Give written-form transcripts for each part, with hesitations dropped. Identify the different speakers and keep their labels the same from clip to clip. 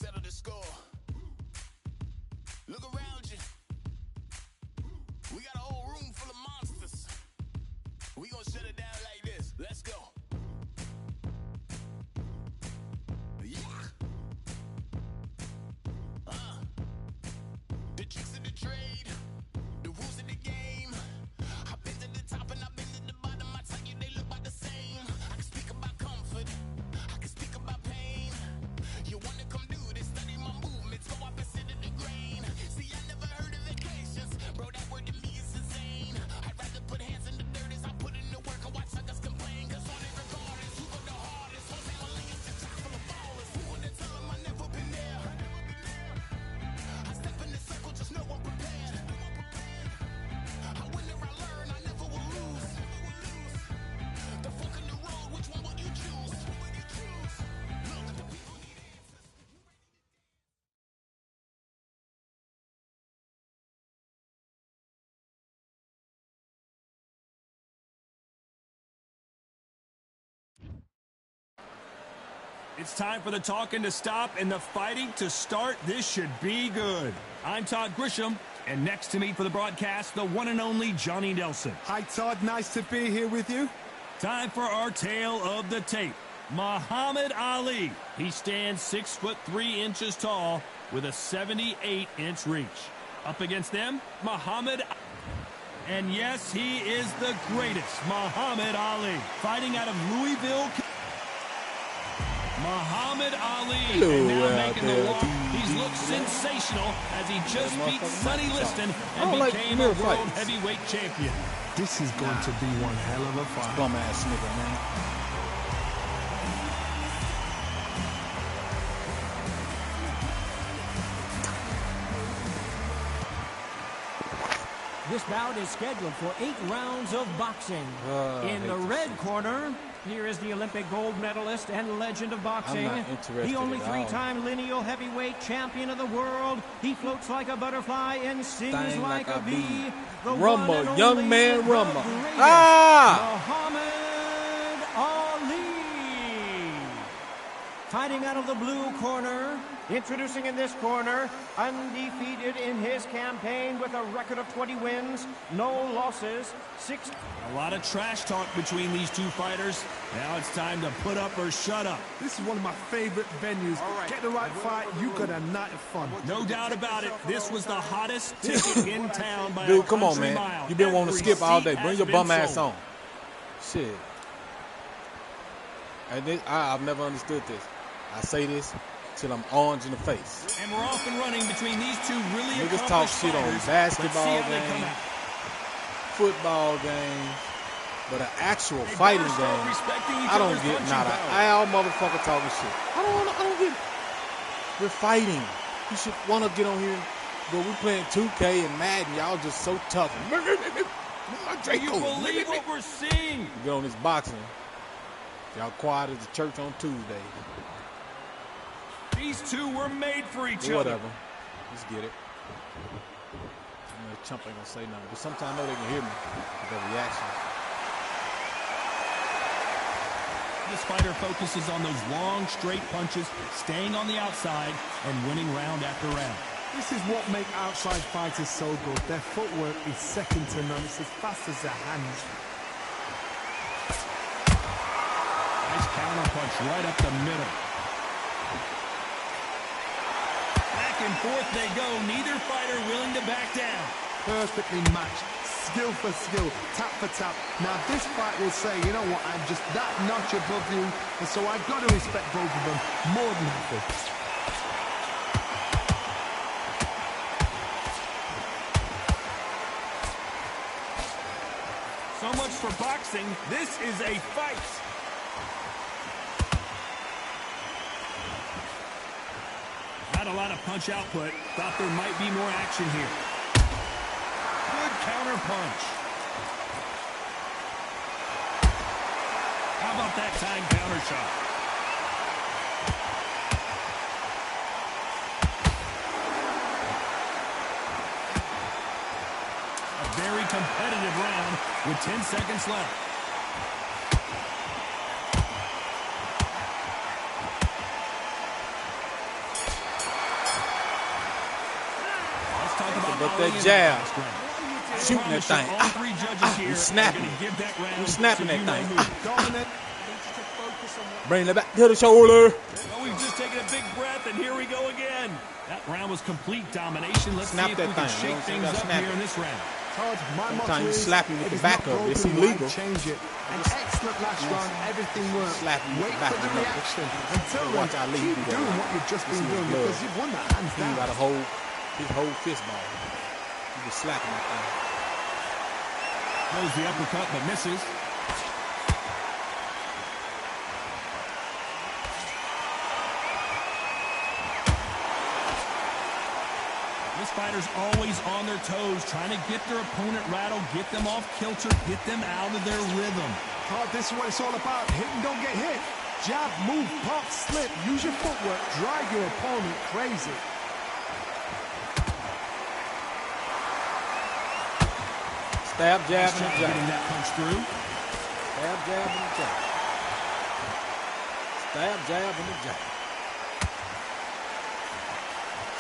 Speaker 1: settle the score. Look around you. We got a whole room full of monsters. We gonna shut it down like this. Let's go. Yeah. The tricks of the trade, the rules of the game. I've been to the top and I've been to the bottom. I tell you they look about the same. I can speak about comfort, I can speak about pain. You wanna come do this, study my movements, go up and sit in the grain. See, I never heard of vacations, bro, that word to me is insane. I'd rather put hands in the dirt as I put in the work. I watch suckers complain, cause on it regardless, who go the hardest? Jose Mourinho's the top full of ballers. Who would have tell him I never been there? I step in the circle, just know I'm prepared. I win or I learn, I never will lose. The fork in the road, which one will you choose? Look, the people need answers.
Speaker 2: It's time for the talking to stop and the fighting to start. This should be good. I'm Todd Grisham, and next to me for the broadcast, the one and only Johnny Nelson.
Speaker 3: Hi, Todd. Nice to be here with you.
Speaker 2: Time for our tale of the tape. Muhammad Ali. He stands 6'3" tall with a 78-inch reach. Up against them, Muhammad. And yes, he is the greatest, Muhammad Ali. Fighting out of Louisville. Muhammad Ali, and now making the walk. He's looked sensational as he just beat Sonny Liston and became a world heavyweight champion.
Speaker 3: This is going to be one hell of a fight.
Speaker 4: Bum ass nigga, man.
Speaker 5: This bout is scheduled for 8 rounds of boxing. In the red corner, here is the Olympic gold medalist and legend of boxing.
Speaker 4: I'm not interested
Speaker 5: the only
Speaker 4: at all.
Speaker 5: 3-time lineal heavyweight champion of the world. He floats like a butterfly and sings
Speaker 4: Sting
Speaker 5: like a bee. The
Speaker 4: Rumble,
Speaker 5: one and
Speaker 4: young
Speaker 5: only,
Speaker 4: man
Speaker 5: the
Speaker 4: Rumble.
Speaker 5: greatest, Muhammad Ali. Fighting out of the blue corner, introducing in this corner, undefeated in his campaign with a record of 20 wins, no losses, 6.
Speaker 2: A lot of trash talk between these two fighters. Now it's time to put up or shut up.
Speaker 3: This is one of my favorite venues. Get the right fight, you got a night of fun.
Speaker 2: No doubt about it. This was the hottest ticket in town by
Speaker 4: Dude,
Speaker 2: a
Speaker 4: come on,
Speaker 2: country
Speaker 4: man.
Speaker 2: mile.
Speaker 4: You've been wanting to
Speaker 2: Every
Speaker 4: skip all
Speaker 2: seat
Speaker 4: day. Bring
Speaker 2: has
Speaker 4: your
Speaker 2: been
Speaker 4: bum ass
Speaker 2: sold.
Speaker 4: on. Shit. And I've never understood this. I say this till I'm orange in the face.
Speaker 2: And we're off and running between these two really
Speaker 4: Niggas talk
Speaker 2: accomplished
Speaker 4: shit on
Speaker 2: fighters.
Speaker 4: basketball
Speaker 2: Let's see how they come
Speaker 4: games,
Speaker 2: out.
Speaker 4: football games, but an actual fighting
Speaker 2: gotta start
Speaker 4: game,
Speaker 2: respecting each
Speaker 4: I don't
Speaker 2: other's
Speaker 4: get
Speaker 2: punching
Speaker 4: not an
Speaker 2: power.
Speaker 4: owl motherfucker talking shit. I don't get it. We're fighting. You should want to get on here, but we're playing 2K and Madden. Y'all just so tough.
Speaker 2: Do you believe what we're seeing?
Speaker 4: You get on this boxing. Y'all quiet as the church on Tuesday.
Speaker 2: These two were made for each
Speaker 4: Or
Speaker 2: other.
Speaker 4: whatever. Let's get it. I know the chump ain't gonna say nothing, but sometimes I know they can hear me with their reaction.
Speaker 2: This fighter focuses on those long, straight punches, staying on the outside, and winning round after round.
Speaker 3: This is what makes outside fighters so good. Their footwork is second to none. It's as fast as their hands.
Speaker 2: Nice counter punch right up the middle. Back and forth they go. Neither fighter willing to back down.
Speaker 3: Perfectly matched. Skill for skill, tap for tap. Now this fight will say, you know what, I'm just that notch above you, and so I've got to respect both of them more than happy.
Speaker 2: So much for boxing. This is a fight. Not a lot of punch output. Thought there might be more action here. Good counter punch. How about that time counter shot? A very competitive round with 10 seconds left.
Speaker 4: but
Speaker 2: Ali
Speaker 4: that
Speaker 2: in
Speaker 4: jab.
Speaker 2: last round.
Speaker 4: Shooting that thing.
Speaker 2: All three judges here
Speaker 4: We snapping.
Speaker 2: are gonna give that round
Speaker 4: We snapping
Speaker 2: to
Speaker 4: that
Speaker 2: you know
Speaker 4: thing.
Speaker 2: who.
Speaker 3: Dominant.
Speaker 4: Bring it back to the shoulder.
Speaker 2: Well, we've just taken a big breath, and here we go again. That round was complete domination. Let's
Speaker 4: Snap
Speaker 2: see if
Speaker 4: that
Speaker 2: we can
Speaker 4: thing.
Speaker 2: shake
Speaker 4: You know what I'm saying?
Speaker 2: things up
Speaker 4: Snap
Speaker 2: here
Speaker 4: it.
Speaker 2: in this round.
Speaker 3: Todd, my
Speaker 4: Sometimes
Speaker 3: motto
Speaker 4: you
Speaker 3: is,
Speaker 4: slap him with
Speaker 3: if
Speaker 4: the
Speaker 3: it's
Speaker 4: back
Speaker 3: not
Speaker 4: of it. It's
Speaker 3: broken,
Speaker 4: illegal.
Speaker 3: why change it? An excellent last round. Everything worked.
Speaker 4: Slap him with
Speaker 3: Wait
Speaker 4: the back
Speaker 3: for the
Speaker 4: of the knuckle.
Speaker 3: reaction. Until then,
Speaker 4: Watch Ali
Speaker 3: keep
Speaker 4: do that.
Speaker 3: doing what you've just
Speaker 4: This
Speaker 3: been
Speaker 4: is
Speaker 3: doing
Speaker 4: blood.
Speaker 3: because you've won that hands
Speaker 4: He
Speaker 3: down.
Speaker 4: got a whole, his whole fist ball. He was slapping that thing.
Speaker 2: Throws the uppercut, but misses. This fighter's always on their toes, trying to get their opponent rattled, get them off kilter, get them out of their rhythm.
Speaker 3: Todd, this is what it's all about. Hit and don't get hit. Jab, move, pop, slip. Use your footwork. Drive your opponent crazy.
Speaker 4: Stab, jab,
Speaker 2: Nice
Speaker 4: and
Speaker 2: job
Speaker 4: a jab.
Speaker 2: getting that punch through.
Speaker 4: Stab, jab, and a jab. Stab, jab, and a jab.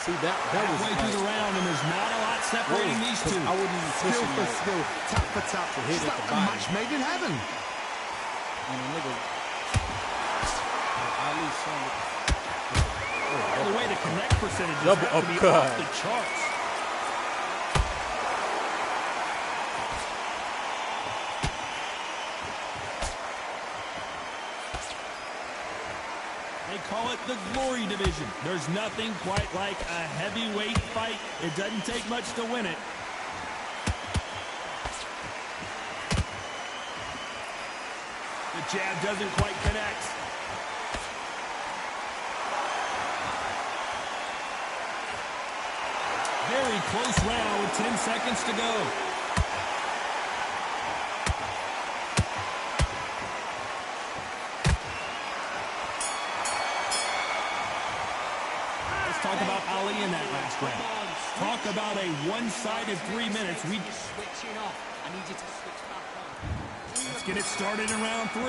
Speaker 4: See, that was
Speaker 2: Halfway through the
Speaker 4: like,
Speaker 2: round, and there's not a lot separating these two.
Speaker 4: I wouldn't even push
Speaker 3: Skill
Speaker 4: him
Speaker 3: for
Speaker 4: like,
Speaker 3: skill, tap for tap.
Speaker 4: To hit
Speaker 3: It's
Speaker 4: at
Speaker 3: like
Speaker 4: the
Speaker 3: a
Speaker 4: body.
Speaker 3: match made in heaven.
Speaker 4: and a nigga. Ali showing it.
Speaker 2: The way the connect percentages
Speaker 4: Double
Speaker 2: have to be
Speaker 4: uppercut.
Speaker 2: off the charts. They call it the Glory Division. There's nothing quite like a heavyweight fight. It doesn't take much to win it. The jab doesn't quite connect. Very close round with 10 seconds to go. Let's talk about Ali in that last round. Talk about a one-sided 3 minutes. Let's get it started in round 3.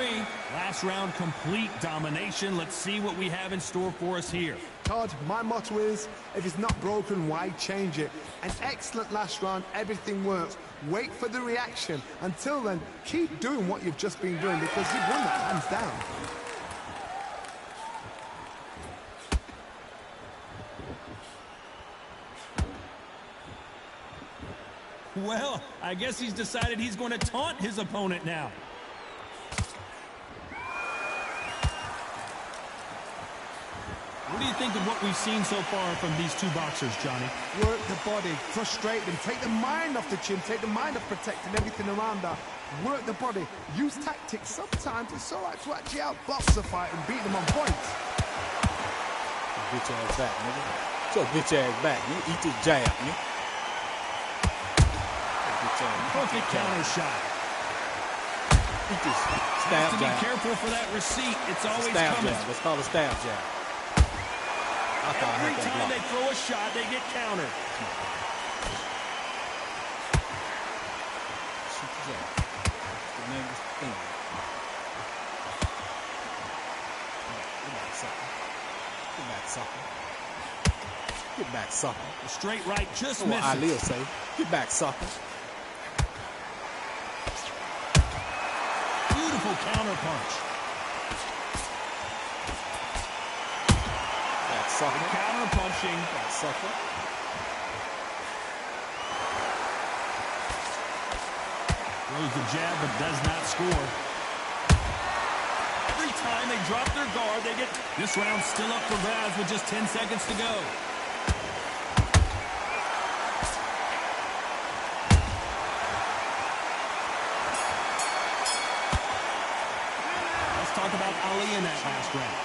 Speaker 2: Last round, complete domination. Let's see what we have in store for us here.
Speaker 3: Todd, my motto is, if it's not broken, why change it? An excellent last round, everything works. Wait for the reaction. Until then, keep doing what you've just been doing because you've won that hands down.
Speaker 2: Well, I guess he's decided he's going to taunt his opponent now. What do you think of what we've seen so far from these two boxers, Johnny?
Speaker 3: Work the body, frustrate them, take the mind off the chin, take the mind off protecting everything around her. Work the body, use tactics. Sometimes it's all right to actually outbox a fight and beat them on points.
Speaker 4: Bitch ass back, nigga. Your bitch ass back, nigga. Eat this jab, nigga. Bitch ass.
Speaker 2: Perfect counter shot.
Speaker 4: Eat this
Speaker 2: Has
Speaker 4: stab
Speaker 2: to be
Speaker 4: jab.
Speaker 2: careful for that receipt. It's always
Speaker 4: Stab
Speaker 2: coming.
Speaker 4: jab. Let's call it stab jab. I thought I
Speaker 2: Every
Speaker 4: had that
Speaker 2: time
Speaker 4: block.
Speaker 2: they throw a shot, they get countered.
Speaker 4: Shoot the jab. That's the name of this thing. Get back, sucker. Get back, sucker. Get back, sucker.
Speaker 2: The straight right just
Speaker 4: That's what
Speaker 2: misses.
Speaker 4: Ali will say. Get back, sucker.
Speaker 2: Beautiful counter punch.
Speaker 4: Back, sucker.
Speaker 2: Counter punching.
Speaker 4: Back, sucker.
Speaker 2: Throws the jab but does not score. Every time they drop their guard, they get... This round's still up for grabs with just 10 seconds to go. Let's talk about Ali in that last round.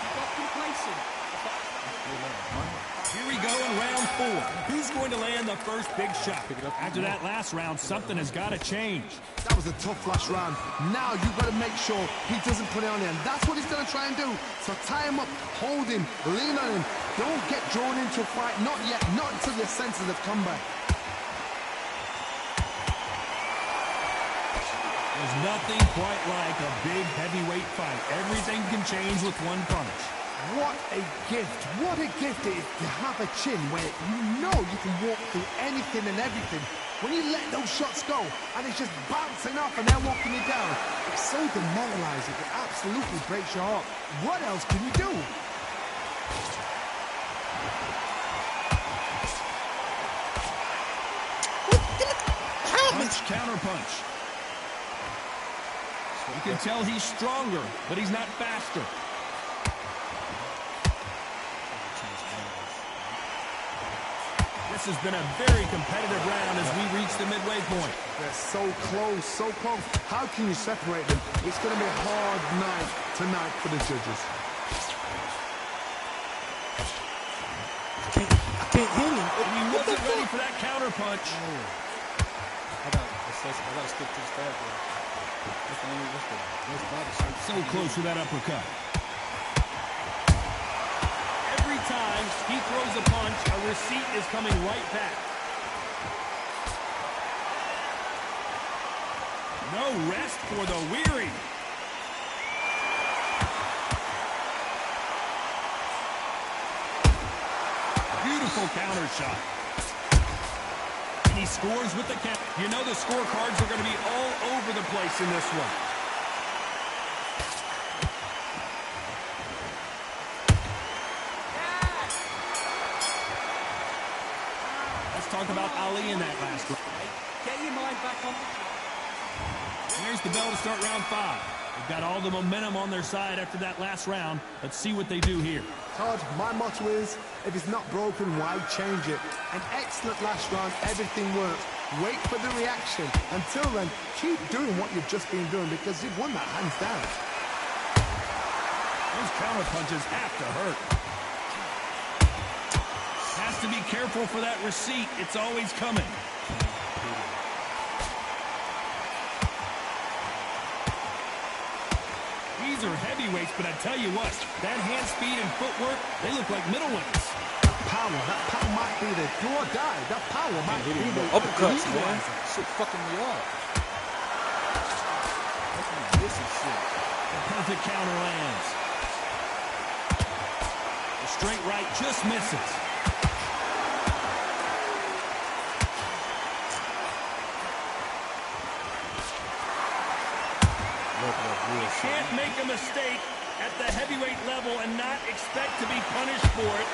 Speaker 2: Here we go in round 4. Who's going to land the first big shot? After that last round, something has got to change.
Speaker 3: That was a tough last round. Now you've got to make sure he doesn't put it on him. That's what he's going to try and do. So tie him up, hold him, lean on him. Don't get drawn into a fight. Not yet. Not until your senses have come back.
Speaker 2: There's nothing quite like a big heavyweight fight. Everything can change with one punch.
Speaker 3: What a gift. What a gift it is to have a chin where you know you can walk through anything and everything. When you let those shots go and it's just bouncing off and they're walking you down, it's so demoralizing. It absolutely breaks your heart. What else can you do?
Speaker 2: Punch, counter punch. You can tell he's stronger, but he's not faster. This has been a very competitive round as we reach the midway point.
Speaker 3: They're so close, so close. How can you separate them? It's going to be a hard night tonight for the judges.
Speaker 4: I can't hit him.
Speaker 2: He wasn't ready for that counter punch.
Speaker 4: I gotta stick to the stab there.
Speaker 2: So close with that uppercut. Every time he throws a punch, a receipt is coming right back. No rest for the weary. Beautiful counter shot. And he scores with the count. You know the scorecards are going to be all over the place in this one. Let's talk about Ali in that last round.
Speaker 5: Get your mind back on the track.
Speaker 2: There's the bell to start round 5. They've got all the momentum on their side after that last round. Let's see what they do here.
Speaker 3: Todd, my motto is, if it's not broken, why change it? An excellent last round, everything works. Wait for the reaction. Until then, keep doing what you've just been doing because you've won that hands down.
Speaker 2: Those counter punches have to hurt. Has to be careful for that receipt. It's always coming. These are heavyweights, but I tell you what, that hand speed and footwork, they look like middleweights.
Speaker 3: That power might be the do or die. That power might be the
Speaker 4: uppercuts, man.
Speaker 3: equalizer.
Speaker 4: Shit fucking me up. This is shit.
Speaker 2: The perfect counter lands. The straight right just misses. Can't make a mistake at the heavyweight level and not expect to be punished for it.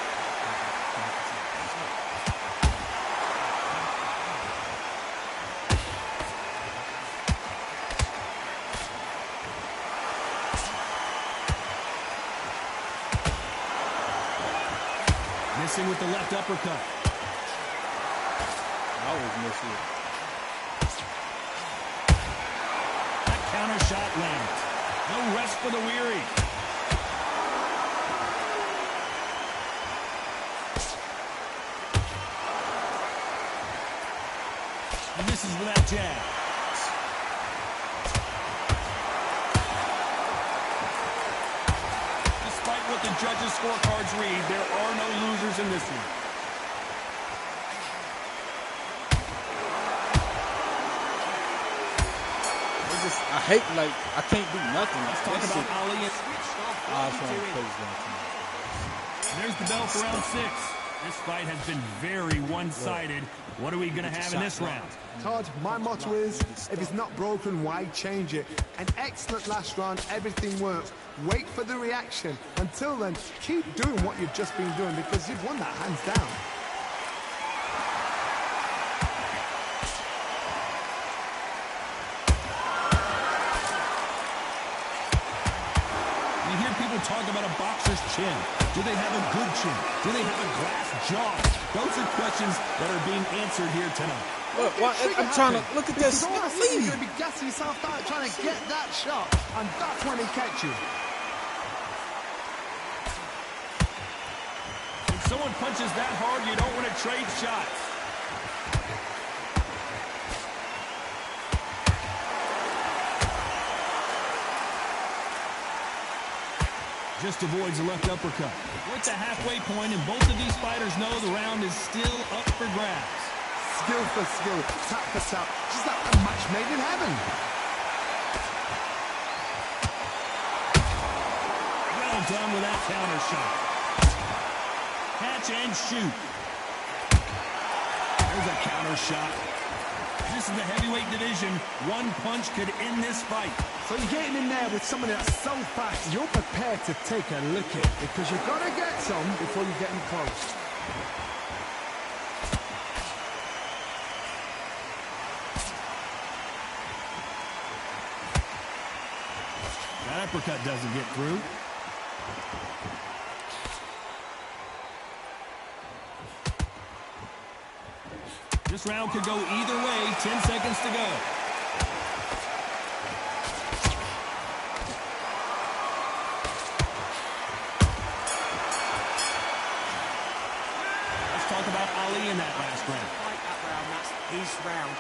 Speaker 2: Missing with the left uppercut.
Speaker 4: I always miss it.
Speaker 2: That counter shot lands. No rest for the weary. He misses with that jab. Despite what the judges' scorecards read, there are no losers in this one.
Speaker 4: I hate, like, I can't do nothing.
Speaker 2: Let's talk about Ali. There's the bell for round 6. This fight has been very one-sided. What are we going to have in this round?
Speaker 3: Todd, my motto is, if it's not broken, why change it? An excellent last round, everything works. Wait for the reaction. Until then, keep doing what you've just been doing because you've won that hands down.
Speaker 2: Talk about a boxer's chin. Do they have a good chin? Do they have a glass jaw? Those are questions that are being answered here tonight.
Speaker 4: Look, I'm trying to look at this.
Speaker 3: All of a sudden you're going to be gassing yourself out trying to get that shot, and that's when he catch you.
Speaker 2: When someone punches that hard, you don't want to trade shots. Just avoids the left uppercut. We're at the halfway point, and both of these fighters know the round is still up for grabs.
Speaker 3: Skill for skill, tap for tap, just like a match made in heaven.
Speaker 2: Well done with that counter shot. Catch and shoot. There's a counter shot. This is the heavyweight division. One punch could end this fight.
Speaker 3: So you're getting in there with somebody that's so fast, you're prepared to take a licking because you've got to get some before you get in close.
Speaker 2: That uppercut doesn't get through. This round could go either way. 10 seconds to go. Let's talk about Ali in that last round.
Speaker 5: Fight that round, that's his round.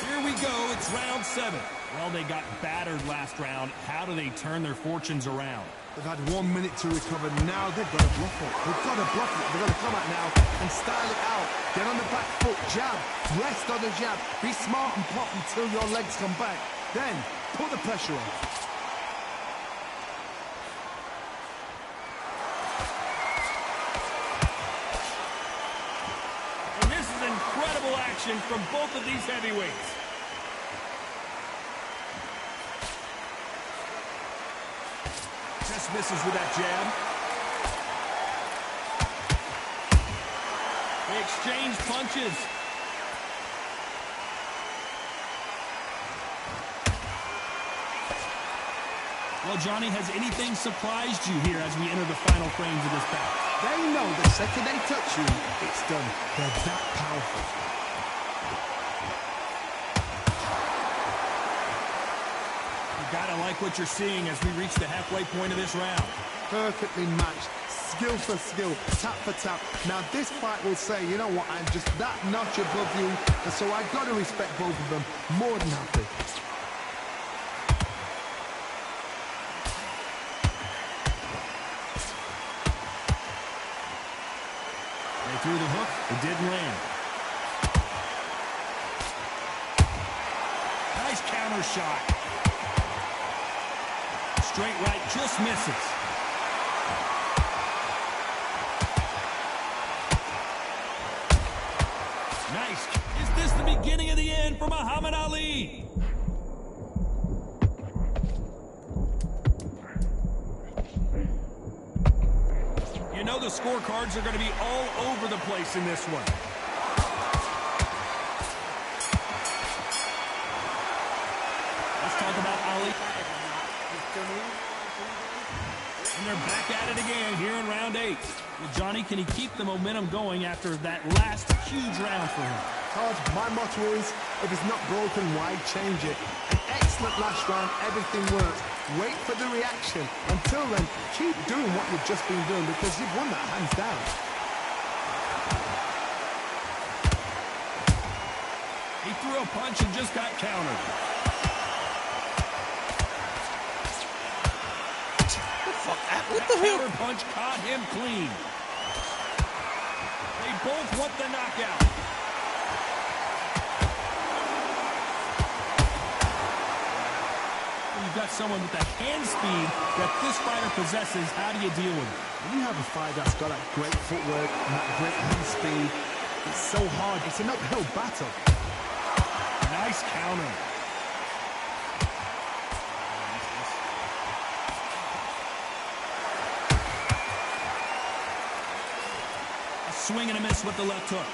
Speaker 2: Here we go. It's round 7. Well, they got battered last round. How do they turn their fortunes around?
Speaker 3: They've had 1 minute to recover. Now they've got to bluff it. They've got to bluff it. They've got to come out now and style it out. Get on the back foot, jab, rest on the jab. Be smart and pop until your legs come back. Then, put the pressure on.
Speaker 2: And this is incredible action from both of these heavyweights. Just misses with that jab. They exchange punches. Well, Johnny, has anything surprised you here as we enter the final frames of this bout?
Speaker 3: They know the second they touch you, it's done. They're that powerful.
Speaker 2: You gotta like what you're seeing as we reach the halfway point of this round.
Speaker 3: Perfectly matched. Skill for skill, tap for tap. Now this fight will say, you know what, I'm just that notch above you, and so I got to respect both of them more than happy.
Speaker 2: They threw the hook, it didn't land. Nice counter shot. Straight right, just misses. Nice. Is this the beginning of the end for Muhammad Ali? You know the scorecards are going to be all over the place in this one. Let's talk about Ali. And they're back at it again here in round 8. Well, Johnny, can he keep the momentum going after that last huge round for him?
Speaker 3: Todd, my motto is, if it's not broken, why change it? An excellent last round, everything works. Wait for the reaction. Until then, keep doing what you've just been doing because you've won that hands down.
Speaker 2: He threw a punch and just got countered.
Speaker 4: What the hell?
Speaker 2: Counter punch caught him clean. They both want the knockout. You've got someone with that hand speed that this fighter possesses. How do you deal with it?
Speaker 3: When you have a fight that's got that great footwork and that great hand speed, it's so hard. It's an uphill battle.
Speaker 2: Nice counter. A swing and a miss with the left hook.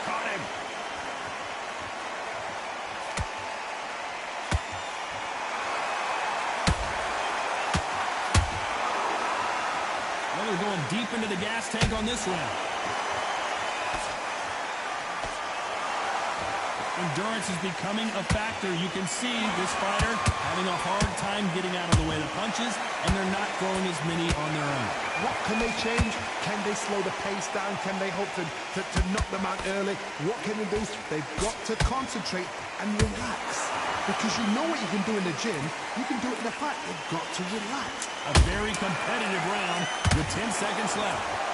Speaker 2: Caught him. Well, they're going deep into the gas tank on this round. Endurance is becoming a factor. You can see this fighter having a hard time getting out of the way of the punches, and they're not throwing as many on their own.
Speaker 3: What can they change? Can they slow the pace down? Can they hope to knock them out early? What can they do? They've got to concentrate and relax. Because you know what you can do in the gym, you can do it in the fight. You've got to relax.
Speaker 2: A very competitive round with 10 seconds left.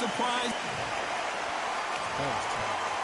Speaker 2: surprised.
Speaker 4: That was tough.